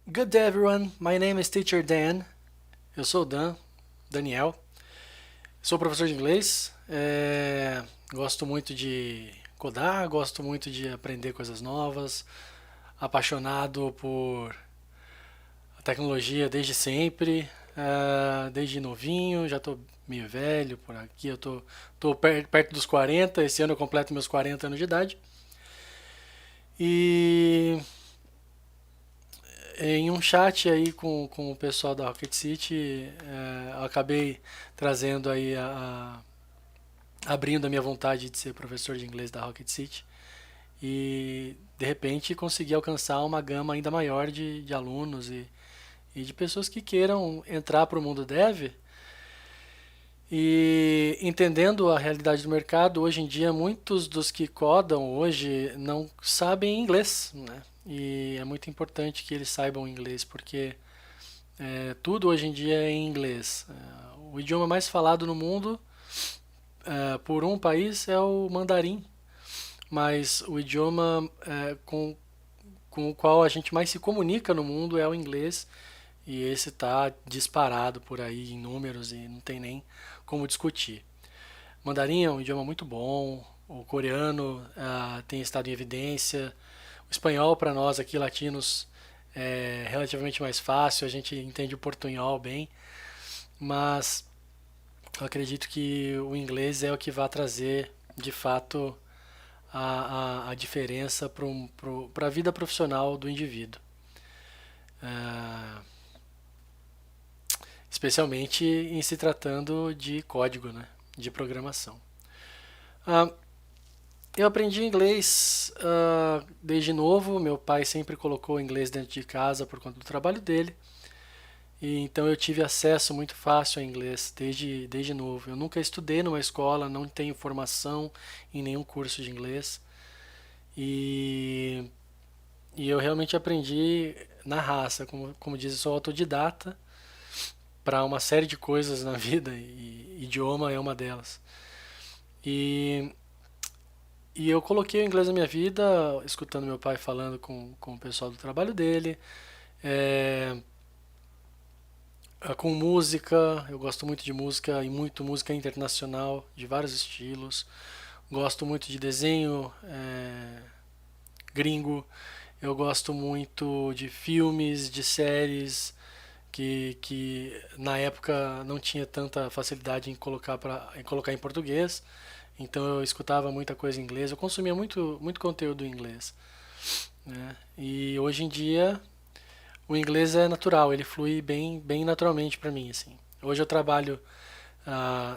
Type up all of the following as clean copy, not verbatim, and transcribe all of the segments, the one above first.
Good day, everyone. My name is Teacher Dan. Eu sou o Daniel. Sou professor de inglês. Gosto muito de codar, gosto muito de aprender coisas novas. Apaixonado por tecnologia desde sempre, desde novinho. Já estou meio velho por aqui. Eu tô perto dos 40. Esse ano eu completo meus 40 anos de idade. E em um chat aí com o pessoal da Rocket City, eu acabei trazendo aí abrindo a minha vontade de ser professor de inglês da Rocket City e de repente consegui alcançar uma gama ainda maior de alunos e de pessoas que queiram entrar para o mundo dev e entendendo a realidade do mercado. Hoje em dia muitos dos que codam hoje não sabem inglês, né? E é muito importante que eles saibam inglês, porque tudo hoje em dia é em inglês. O idioma mais falado no mundo por um país é o mandarim, mas o idioma com o qual a gente mais se comunica no mundo é o inglês, e esse está disparado por aí em números e não tem nem como discutir. Mandarim é um idioma muito bom, o coreano tem estado em evidência, o espanhol para nós aqui latinos é relativamente mais fácil, a gente entende o portunhol bem, mas eu acredito que o inglês é o que vai trazer de fato a diferença para a vida profissional do indivíduo. Ah, especialmente em se tratando de código, né, de programação. Ah, eu aprendi inglês desde novo. Meu pai sempre colocou inglês dentro de casa por conta do trabalho dele. E então eu tive acesso muito fácil ao inglês desde novo. Eu nunca estudei numa escola, não tenho formação em nenhum curso de inglês. E, e eu realmente aprendi na raça. Como diz, eu sou autodidata para uma série de coisas na vida e idioma é uma delas. E, e eu coloquei o inglês na minha vida, escutando meu pai falando com o pessoal do trabalho dele, é, com música. Eu gosto muito de música e muito música internacional, de vários estilos. Gosto muito de desenho gringo. Eu gosto muito de filmes, de séries que na época não tinha tanta facilidade em colocar em português. Então eu escutava muita coisa em inglês, eu consumia muito conteúdo em inglês, né? E hoje em dia o inglês é natural, ele flui bem naturalmente para mim, assim. Hoje eu trabalho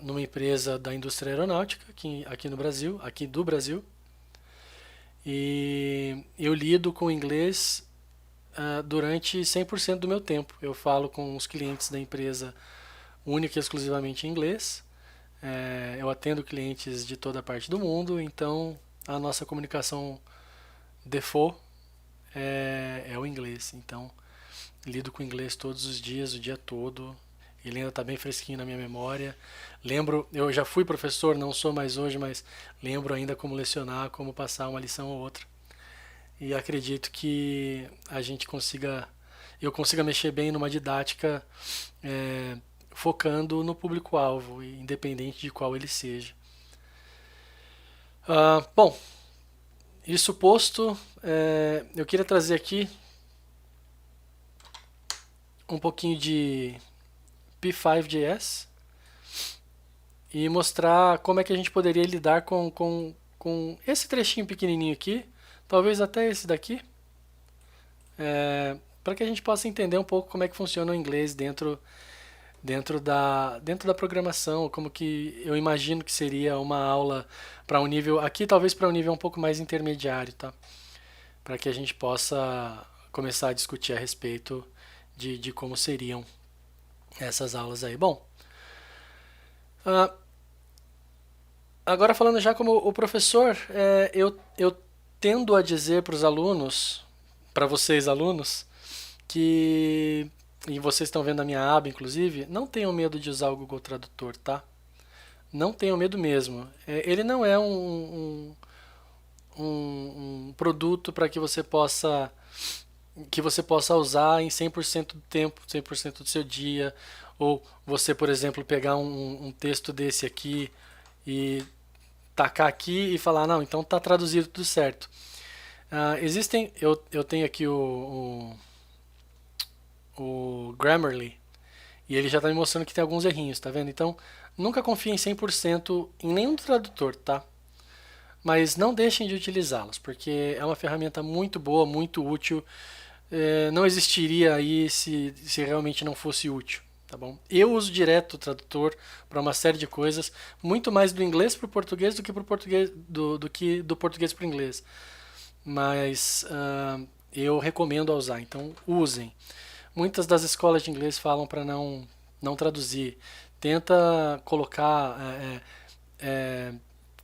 numa empresa da indústria aeronáutica aqui no Brasil, aqui do Brasil, e eu lido com inglês durante 100% do meu tempo. Eu falo com os clientes da empresa única e exclusivamente em inglês. Eu atendo clientes de toda a parte do mundo, então a nossa comunicação default é o inglês. Então lido com inglês todos os dias, o dia todo. Ele ainda está bem fresquinho na minha memória. Lembro, eu já fui professor, não sou mais hoje, mas lembro ainda como lecionar, como passar uma lição ou outra. E acredito que eu consiga mexer bem numa didática é, focando no público-alvo, independente de qual ele seja. Bom, isso posto, eu queria trazer aqui um pouquinho de P5.js e mostrar como é que a gente poderia lidar com esse trechinho pequenininho aqui, talvez até esse daqui, para que a gente possa entender um pouco como é que funciona o inglês dentro da programação, como que eu imagino que seria uma aula para um nível, aqui talvez para um nível um pouco mais intermediário, tá? Para que a gente possa começar a discutir a respeito de como seriam essas aulas aí. Bom, ah, agora falando já como o professor, eu tendo a dizer para os alunos, para vocês alunos, que e vocês estão vendo a minha aba, inclusive, não tenham medo de usar o Google Tradutor, tá? Não tenham medo mesmo. Ele não é um produto para que você possa que você possa usar em 100% do tempo, 100% do seu dia, ou você, por exemplo, pegar um texto desse aqui e tacar aqui e falar, não, então tá traduzido tudo certo. Eu tenho aqui o Grammarly, e ele já está me mostrando que tem alguns errinhos, tá vendo? Então, nunca confie em 100% em nenhum tradutor, tá? Mas não deixem de utilizá-los, porque é uma ferramenta muito boa, muito útil. Não existiria aí se realmente não fosse útil, tá bom? Eu uso direto o tradutor para uma série de coisas, muito mais do inglês para o português do que do português para o inglês. Mas eu recomendo a usar, então usem. Muitas das escolas de inglês falam para não traduzir. Tenta colocar,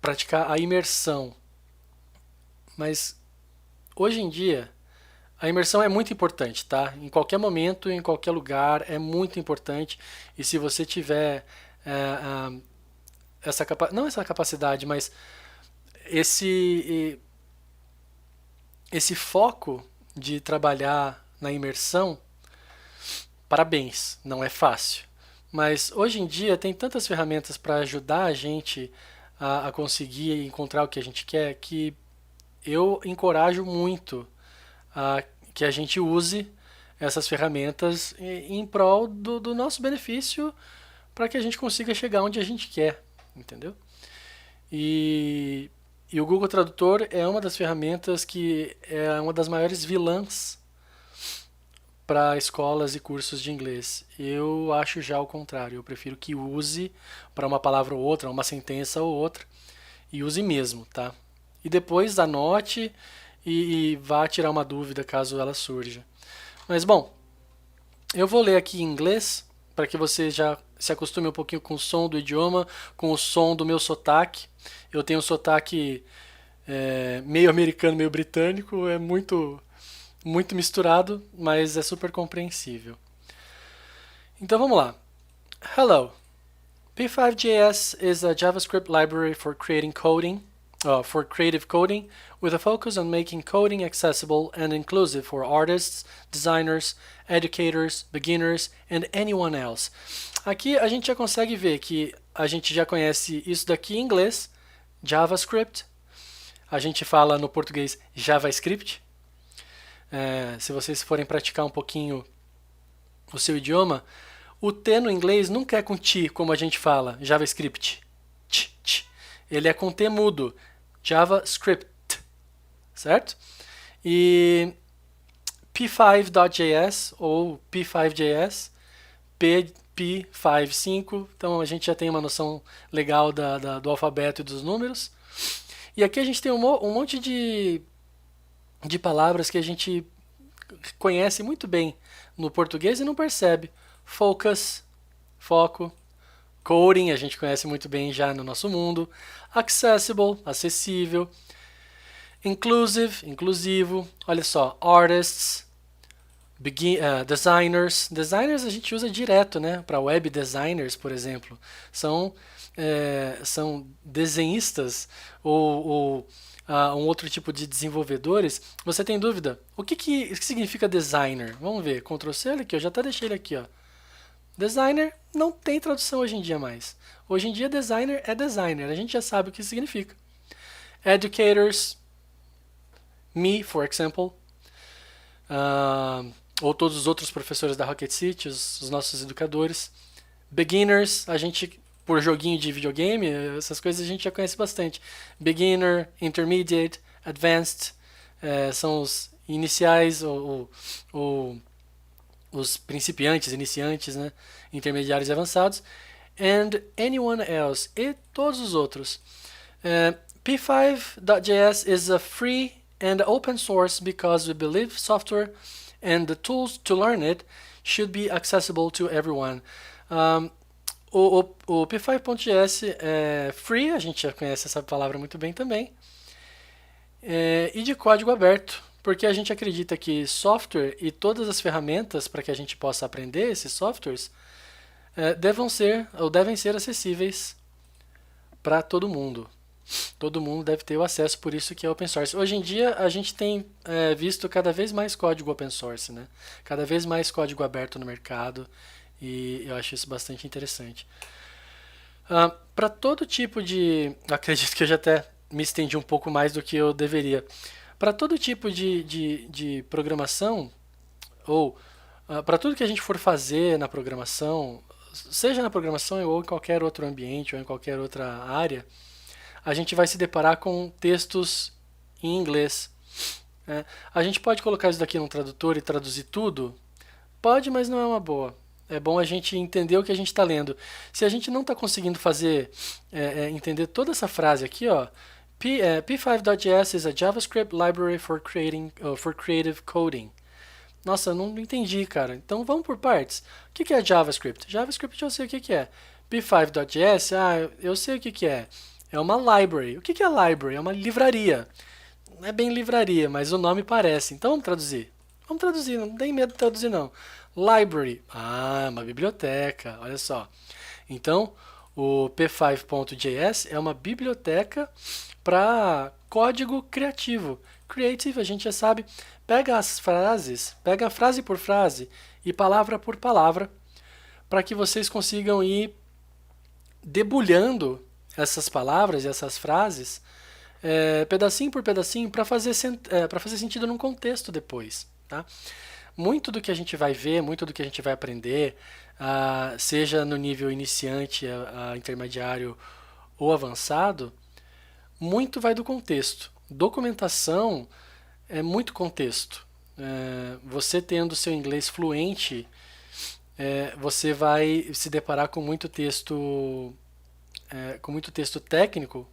praticar a imersão. Mas hoje em dia, a imersão é muito importante, tá? Em qualquer momento, em qualquer lugar, é muito importante. E se você tiver não essa capacidade, mas esse, esse foco de trabalhar na imersão, parabéns, não é fácil. Mas hoje em dia tem tantas ferramentas para ajudar a gente a conseguir encontrar o que a gente quer que eu encorajo muito que a gente use essas ferramentas em prol do nosso benefício para que a gente consiga chegar onde a gente quer, entendeu? E, e o Google Tradutor é uma das ferramentas que é uma das maiores vilãs para escolas e cursos de inglês. Eu acho já o contrário. Eu prefiro que use para uma palavra ou outra, uma sentença ou outra, e use mesmo, tá? E depois anote e vá tirar uma dúvida caso ela surja. Mas bom, eu vou ler aqui em inglês para que você já se acostume um pouquinho com o som do idioma, com o som do meu sotaque. Eu tenho um sotaque meio americano, meio britânico, é muito misturado, mas é super compreensível. Então vamos lá. Hello. P5.js is a JavaScript library for for creative coding, with a focus on making coding accessible and inclusive for artists, designers, educators, beginners, and anyone else. Aqui a gente já consegue ver que a gente já conhece isso daqui em inglês, JavaScript. A gente fala no português JavaScript. Se vocês forem praticar um pouquinho o seu idioma, o T no inglês nunca é com T, como a gente fala, JavaScript. Ele é com T mudo, JavaScript, certo? E P5.js ou P5.js, P5.5, então a gente já tem uma noção legal do alfabeto e dos números. E aqui a gente tem um monte de palavras que a gente conhece muito bem no português e não percebe. Focus, foco. Coding, a gente conhece muito bem já no nosso mundo. Accessible, acessível. Inclusive, inclusivo. Olha só, artists, designers. Designers a gente usa direto, né? Para web designers, por exemplo. São desenhistas ou um outro tipo de desenvolvedores. Você tem dúvida? O que significa designer? Vamos ver. Ctrl C, olha aqui, eu já até deixei ele aqui, ó. Designer não tem tradução hoje em dia mais. Hoje em dia designer é designer, a gente já sabe o que significa. Educators, me, for example, ou todos os outros professores da Rocket City, os nossos educadores. Beginners, a gente, por joguinho de videogame, essas coisas a gente já conhece bastante. Beginner, intermediate, advanced, são os iniciais ou os principiantes, iniciantes, né? Intermediários e avançados. And anyone else, e todos os outros. P5.js is a free and open source because we believe software and the tools to learn it should be accessible to everyone. O P5.js é free, a gente já conhece essa palavra muito bem também, e de código aberto, porque a gente acredita que software e todas as ferramentas para que a gente possa aprender esses softwares devem ser acessíveis para todo mundo. todo mundo deve ter o acesso, por isso que é open source. Hoje em dia a gente tem visto cada vez mais código open source, né? Cada vez mais código aberto no mercado e eu acho isso bastante interessante. Para todo tipo de... Acredito que eu já até me estendi um pouco mais do que eu deveria. Para todo tipo de programação, ou para tudo que a gente for fazer na programação, seja na programação ou em qualquer outro ambiente ou em qualquer outra área, a gente vai se deparar com textos em inglês. Né? A gente pode colocar isso daqui num tradutor e traduzir tudo? Pode, mas não é uma boa. É bom a gente entender o que a gente está lendo. Se a gente não está conseguindo fazer, entender toda essa frase aqui, ó, P5.js is a JavaScript library for creative coding. Nossa, eu não entendi, cara. Então vamos por partes. O que é JavaScript? JavaScript eu sei o que é. P5.js, eu sei o que é. É uma library. O que é library? É uma livraria. Não é bem livraria, mas o nome parece. Então vamos traduzir. Vamos traduzir, não tem medo de traduzir não. Library. Uma biblioteca, olha só. Então, o P5.js é uma biblioteca para código criativo. Creative, a gente já sabe, pega as frases, pega frase por frase e palavra por palavra, para que vocês consigam ir debulhando essas palavras e essas frases, pedacinho por pedacinho, para fazer sentido num contexto depois. Tá? Muito do que a gente vai ver, muito do que a gente vai aprender, seja no nível iniciante, intermediário ou avançado, muito vai do contexto. Documentação é muito contexto. Você tendo seu inglês fluente, você vai se deparar com muito texto técnico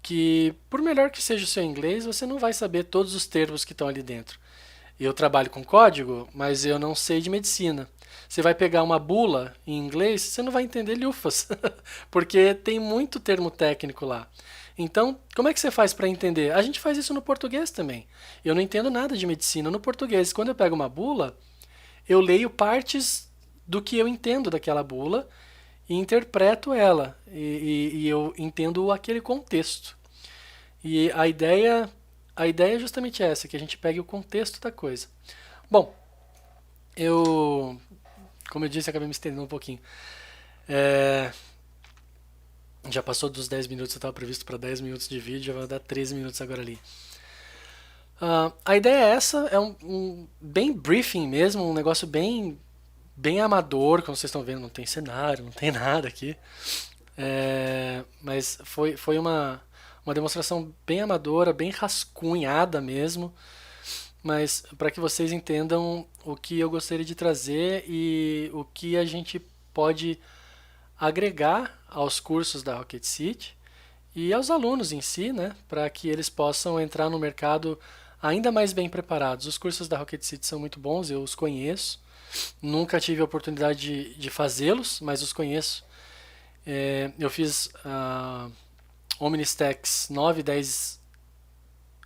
que, por melhor que seja o seu inglês, você não vai saber todos os termos que estão ali dentro. Eu trabalho com código, mas eu não sei de medicina. Você vai pegar uma bula em inglês, você não vai entender lufas, porque tem muito termo técnico lá. Então, como é que você faz para entender? A gente faz isso no português também. Eu não entendo nada de medicina no português. Quando eu pego uma bula, eu leio partes do que eu entendo daquela bula e interpreto ela. E eu entendo aquele contexto. E a ideia é justamente essa, que a gente pegue o contexto da coisa. Bom, como eu disse, acabei me estendendo um pouquinho. Já passou dos 10 minutos, eu estava previsto para 10 minutos de vídeo, já vai dar 13 minutos agora ali. A ideia é essa, é um bem briefing mesmo, um negócio bem amador, como vocês estão vendo, não tem cenário, não tem nada aqui. Mas foi uma demonstração bem amadora, bem rascunhada mesmo, mas para que vocês entendam o que eu gostaria de trazer e o que a gente pode agregar aos cursos da Rocket City e aos alunos em si, né, para que eles possam entrar no mercado ainda mais bem preparados. Os cursos da Rocket City são muito bons, eu os conheço, nunca tive a oportunidade de fazê-los, mas os conheço. Eu fiz OmniStacks 9, 10,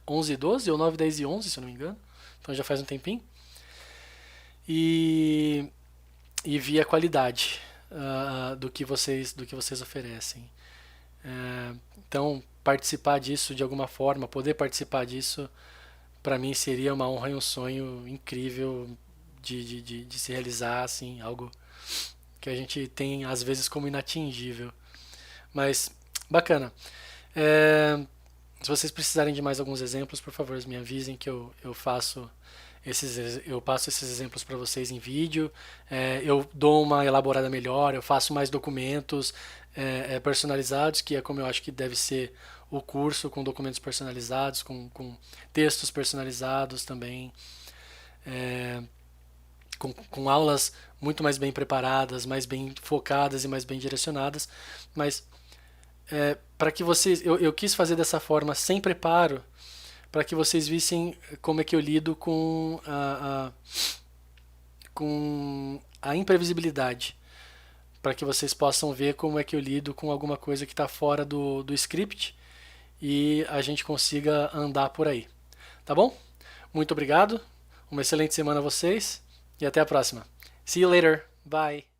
11 e 12, ou 9, 10 e 11, se eu não me engano. Então já faz um tempinho. E vi a qualidade do que vocês oferecem. Então, participar disso de alguma forma, poder participar disso, para mim seria uma honra e um sonho incrível de se realizar, assim, algo que a gente tem às vezes como inatingível. Mas, bacana. Se vocês precisarem de mais alguns exemplos, por favor, me avisem que eu passo esses exemplos para vocês em vídeo. Eu dou uma elaborada melhor, eu faço mais documentos personalizados, que é como eu acho que deve ser o curso, com documentos personalizados, com textos personalizados também, com aulas muito mais bem preparadas, mais bem focadas e mais bem direcionadas. Mas para que vocês, eu quis fazer dessa forma sem preparo, para que vocês vissem como é que eu lido com a imprevisibilidade, para que vocês possam ver como é que eu lido com alguma coisa que está fora do script e a gente consiga andar por aí. Tá bom? Muito obrigado, uma excelente semana a vocês e até a próxima. See you later. Bye.